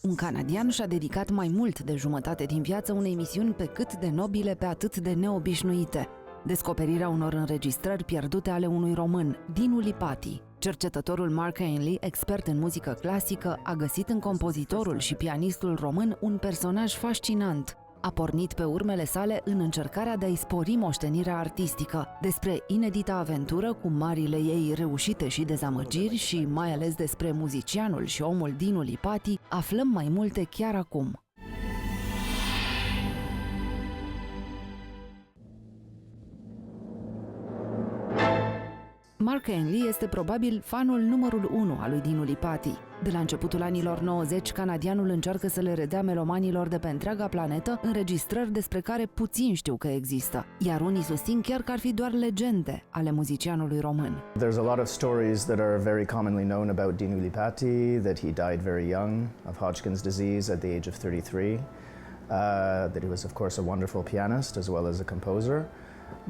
Un canadian și-a dedicat mai mult de jumătate din viață unei misiuni pe cât de nobile, pe atât de neobișnuite. Descoperirea unor înregistrări pierdute ale unui român, Dinu Lipatti. Cercetătorul Mark Ainley, expert în muzică clasică, a găsit în compozitorul și pianistul român un personaj fascinant. A pornit pe urmele sale în încercarea de a-i spori moștenirea artistică. Despre inedita aventură cu marile ei reușite și dezamăgiri și mai ales despre muzicianul și omul Dinu Lipatti aflăm mai multe chiar acum. Mark Ainley este probabil fanul numărul 1 al lui Dinu Lipatti. De la începutul anilor 90, canadianul încearcă să le redea melomanilor de pe întreaga planetă înregistrări despre care puțin știu că există, iar unii susțin chiar că ar fi doar legende ale muzicianului român. There's a lot of stories that are very commonly known about Dinu Lipatti, that he died very young of Hodgkin's disease at the age of 33, that he was of course a wonderful pianist as well as a composer,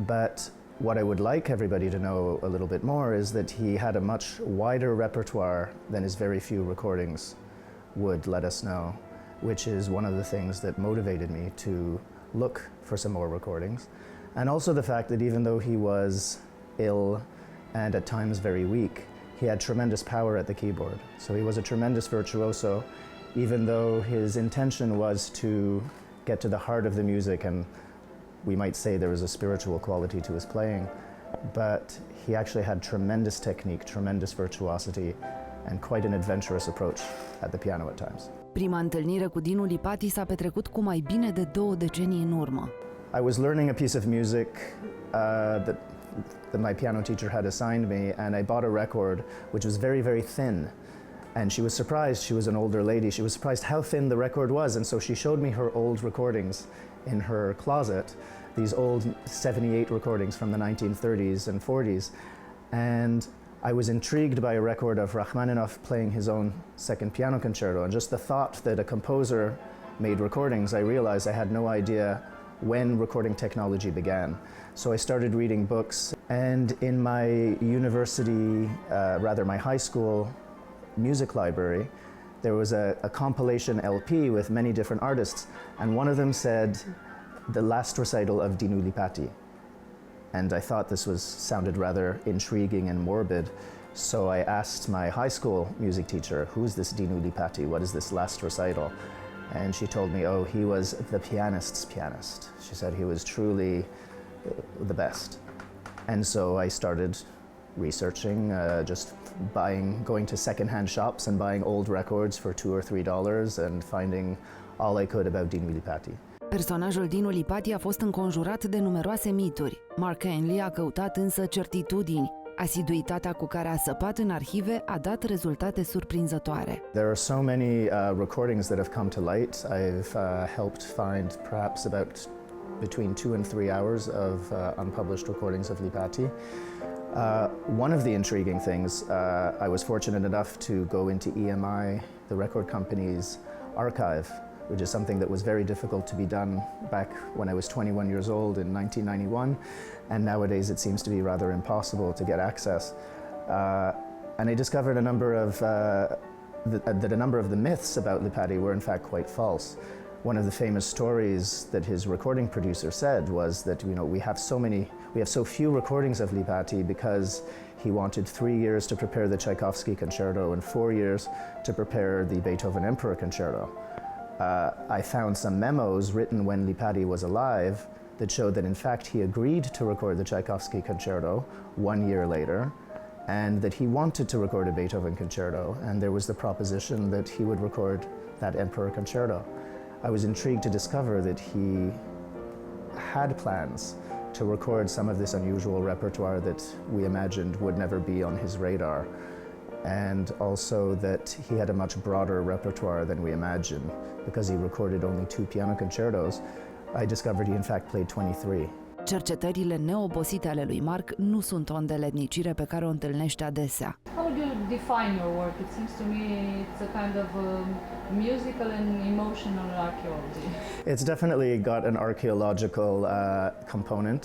but what I would like everybody to know a little bit more is that he had a much wider repertoire than his very few recordings would let us know, which is one of the things that motivated me to look for some more recordings. And also the fact that even though he was ill and at times very weak, he had tremendous power at the keyboard. So he was a tremendous virtuoso, even though his intention was to get to the heart of the music, and we might say there was a spiritual quality to his playing, but he actually had tremendous technique, tremendous virtuosity, and quite an adventurous approach at the piano at times. Prima întâlnire cu Dinu Lipatti s-a petrecut cu mai bine de 2 decenii în urmă. I was learning a piece of music that my piano teacher had assigned me, and I bought a record which was very, very thin. And she was surprised, she was an older lady, she was surprised how thin the record was, and so she showed me her old recordings in her closet, these old 78 recordings from the 1930s and 40s, and I was intrigued by a record of Rachmaninoff playing his own second piano concerto, and just the thought that a composer made recordings, I realized I had no idea when recording technology began. So I started reading books, and in my university, my high school music library, there was a compilation LP with many different artists, and one of them said the last recital of Dinu Lipatti, and I thought this sounded rather intriguing and morbid, so I asked my high school music teacher, who's this Dinu Lipatti, what is this last recital? And she told me, oh, he was the pianist's pianist. She said he was truly the best. And so I started researching, just going to second-hand shops and buying old records for $2 or $3 and finding all I could about Dinu Lipatti. Personajul Dinu Lipatti a fost înconjurat de numeroase mituri. Mark Ainley a căutat însă certitudini. Asiduitatea cu care a săpat în arhive a dat rezultate surprinzătoare. There are so many recordings that have come to light. I've helped find perhaps about between 2 and 3 hours of unpublished recordings of Lipatti. One of the intriguing things, I was fortunate enough to go into EMI, the record company's archive, which is something that was very difficult to be done back when I was 21 years old in 1991, and nowadays it seems to be rather impossible to get access. And I discovered that a number of the myths about Lipatti were in fact quite false. One of the famous stories that his recording producer said was that, you know, we have so few recordings of Lipatti because he wanted 3 years to prepare the Tchaikovsky concerto and 4 years to prepare the Beethoven Emperor concerto. I found some memos written when Lipatti was alive that showed that in fact he agreed to record the Tchaikovsky concerto 1 year later, and that he wanted to record a Beethoven concerto, and there was the proposition that he would record that Emperor concerto. I was intrigued to discover that he had plans to record some of this unusual repertoire that we imagined would never be on his radar, and also that he had a much broader repertoire than we imagined. Because he recorded only 2 piano concertos, I discovered he in fact played 23. Cercetările neobosite ale lui Mark nu sunt o îndeletnicire pe care o întâlnește adesea. How would you define your work? It seems to me it's a kind of musical and emotional archaeology. It's definitely got an archaeological component.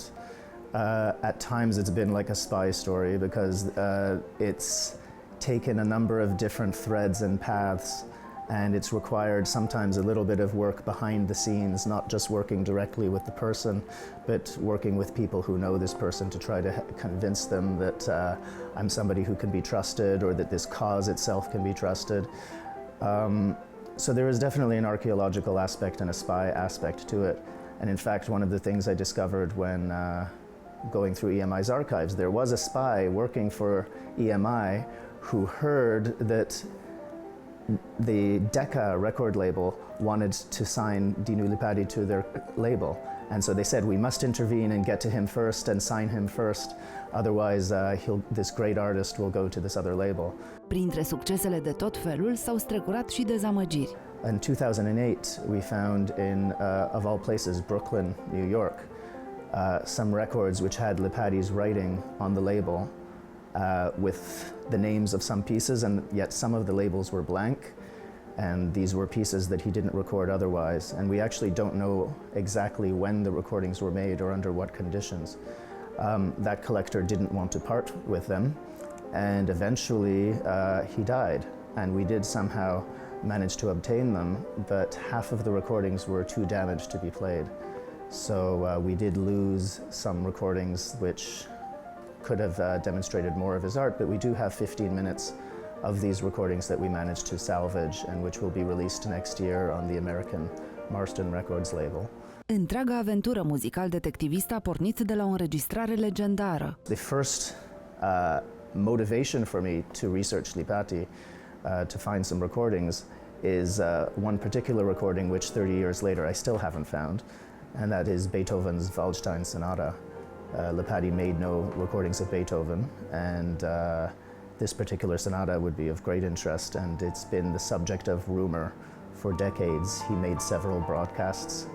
At times it's been like a spy story because it's taken a number of different threads and paths and it's required sometimes a little bit of work behind the scenes, not just working directly with the person, but working with people who know this person to try to convince them that I'm somebody who can be trusted, or that this cause itself can be trusted. So there is definitely an archaeological aspect and a spy aspect to it. And in fact, one of the things I discovered when going through EMI's archives, there was a spy working for EMI who heard that the Decca record label wanted to sign Dinu Lipatti to their label. And so they said, we must intervene and get to him first and sign him first. Otherwise, this great artist will go to this other label. Printre succesele de tot felul s-au strecurat și dezamăgiri. In 2008, we found in, of all places, Brooklyn, New York, some records which had Lipatti's writing on the label with the names of some pieces, and yet some of the labels were blank, and these were pieces that he didn't record otherwise. And we actually don't know exactly when the recordings were made or under what conditions. That collector didn't want to part with them, and eventually he died, and we did somehow manage to obtain them, but half of the recordings were too damaged to be played. So we did lose some recordings which could have demonstrated more of his art, but we do have 15 minutes of these recordings that we managed to salvage and which will be released next year on the American Marston Records label. Întreaga aventură muzical-detectivistă a pornit de la o înregistrare legendară. The first motivation for me to research Lipatti, to find some recordings, is one particular recording which 30 years later I still haven't found, and that is Beethoven's Waldstein Sonata. Lipatti made no recordings of Beethoven, and this particular sonata would be of great interest, and it's been the subject of rumor for decades. He made several broadcasts,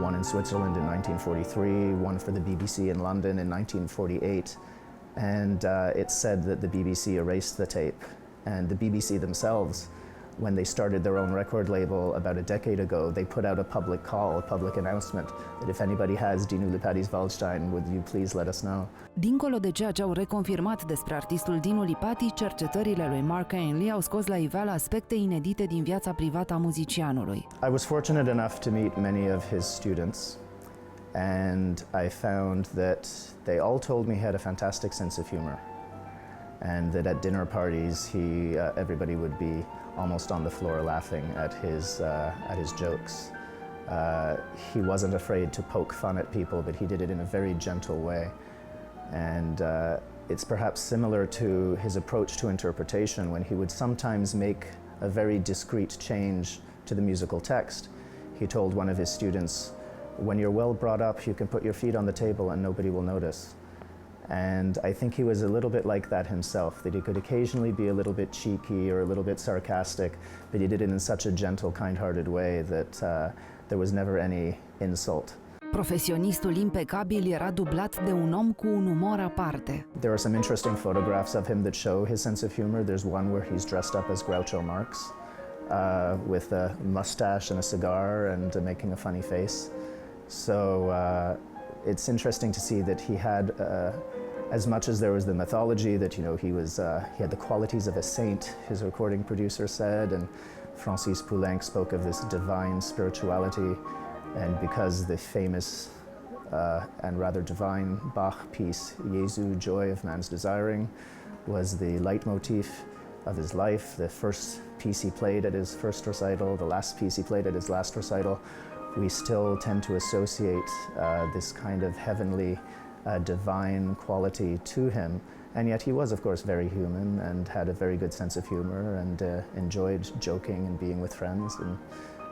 one in Switzerland in 1943, one for the BBC in London in 1948, and it's said that the BBC erased the tape, and the BBC themselves, when they started their own record label about a decade ago, they put out a public call, a public announcement, that if anybody has Dinu Lipatti's Waldstein, would you please let us know? Dincolo de ceea ce au reconfirmat despre artistul Dinu Lipatti, cercetările lui Mark Ainley au scos la iveală aspecte inedite din viața privată a muzicianului. I was fortunate enough to meet many of his students, and I found that they all told me he had a fantastic sense of humor, and that at dinner parties everybody would be almost on the floor laughing at his jokes. He wasn't afraid to poke fun at people, but he did it in a very gentle way. And it's perhaps similar to his approach to interpretation, when he would sometimes make a very discreet change to the musical text. He told one of his students, when you're well brought up, you can put your feet on the table and nobody will notice. And I think he was a little bit like that himself, that he could occasionally be a little bit cheeky or a little bit sarcastic, but he did it in such a gentle, kind-hearted way that there was never any insult. Profesionistul impecabil era dublat de un om cu un umor aparte. There are some interesting photographs of him that show his sense of humor. There's one where he's dressed up as Groucho Marx with a mustache and a cigar and making a funny face. So it's interesting to see that he had, as much as there was the mythology that, you know, he had the qualities of a saint, his recording producer said, and Francis Poulenc spoke of this divine spirituality, and because the famous and rather divine Bach piece, Jesu, Joy of Man's Desiring, was the leitmotif of his life, the first piece he played at his first recital, the last piece he played at his last recital, we still tend to associate this kind of heavenly, divine quality to him. And yet he was, of course, very human and had a very good sense of humor and enjoyed joking and being with friends.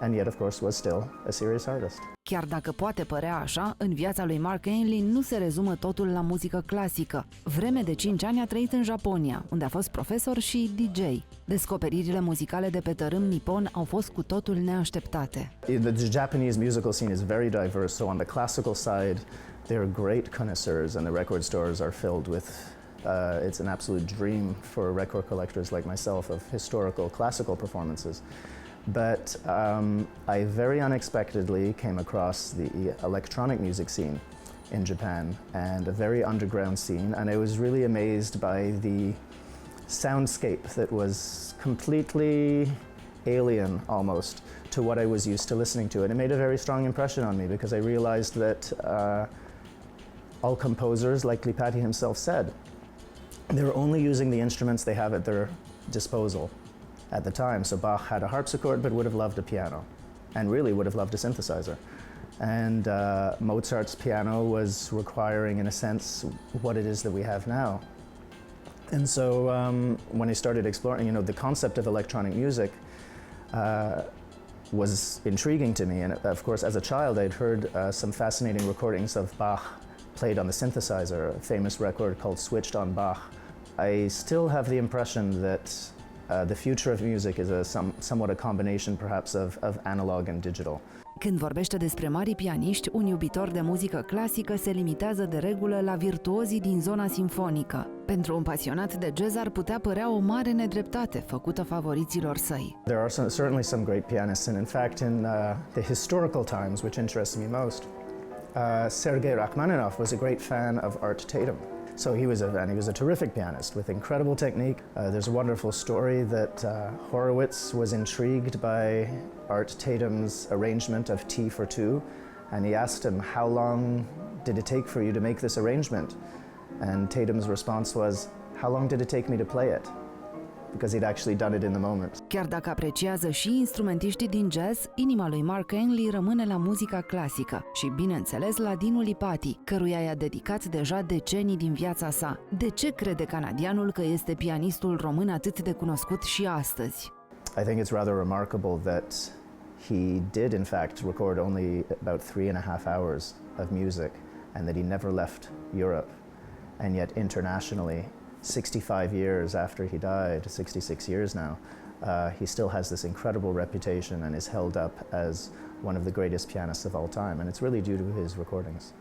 And yet, of course, was still a serious artist. Chiar dacă poate părea așa, în viața lui Mark Ainley nu se rezumă totul la muzică clasică. Vreme de 5 ani a trăit în Japonia, unde a fost profesor și DJ. Descoperirile muzicale de pe tărâm nipon au fost cu totul neașteptate. The Japanese musical scene is very diverse, so on the classical side, there are great connoisseurs, and the record stores are filled with it's an absolute dream for record collectors like myself of historical classical performances. But I very unexpectedly came across the electronic music scene in Japan, and a very underground scene, and I was really amazed by the soundscape that was completely alien almost to what I was used to listening to. And it made a very strong impression on me because I realized that all composers, like Lipatti himself said, they're only using the instruments they have at their disposal at the time. So Bach had a harpsichord but would have loved a piano and really would have loved a synthesizer. And Mozart's piano was requiring, in a sense, what it is that we have now. And so when I started exploring, you know, the concept of electronic music was intriguing to me. And of course, as a child, I'd heard some fascinating recordings of Bach played on the synthesizer, a famous record called Switched on Bach. I still have the impression that the future of music is somewhat a combination, perhaps, of analog and digital. Când vorbește despre mari pianiști, un iubitor de muzică clasică se limitează de regulă la virtuozii din zona simfonică. Pentru un pasionat de jazz ar putea părea o mare nedreptate făcută favoriților săi. There are certainly some great pianists, and in fact in the historical times, which interests me most, Sergei Rachmaninoff was a great fan of Art Tatum. So he was a terrific pianist with incredible technique. There's a wonderful story that Horowitz was intrigued by Art Tatum's arrangement of T for Two, and he asked him, how long did it take for you to make this arrangement? And Tatum's response was, how long did it take me to play it? Because he'd actually done it in the moment. Chiar dacă apreciază și instrumentiștii din jazz, inima lui Mark Ainley rămâne la muzica clasică și, bineînțeles, la Dinu Lipatti, căruia i-a dedicat deja decenii din viața sa. De ce crede canadianul că este pianistul român atât de cunoscut și astăzi? I think it's rather remarkable that he did, in fact, record only about 3.5 hours of music, and that he never left Europe. And yet, internationally, 65 years after he died, 66 years now, he still has this incredible reputation and is held up as one of the greatest pianists of all time. And it's really due to his recordings.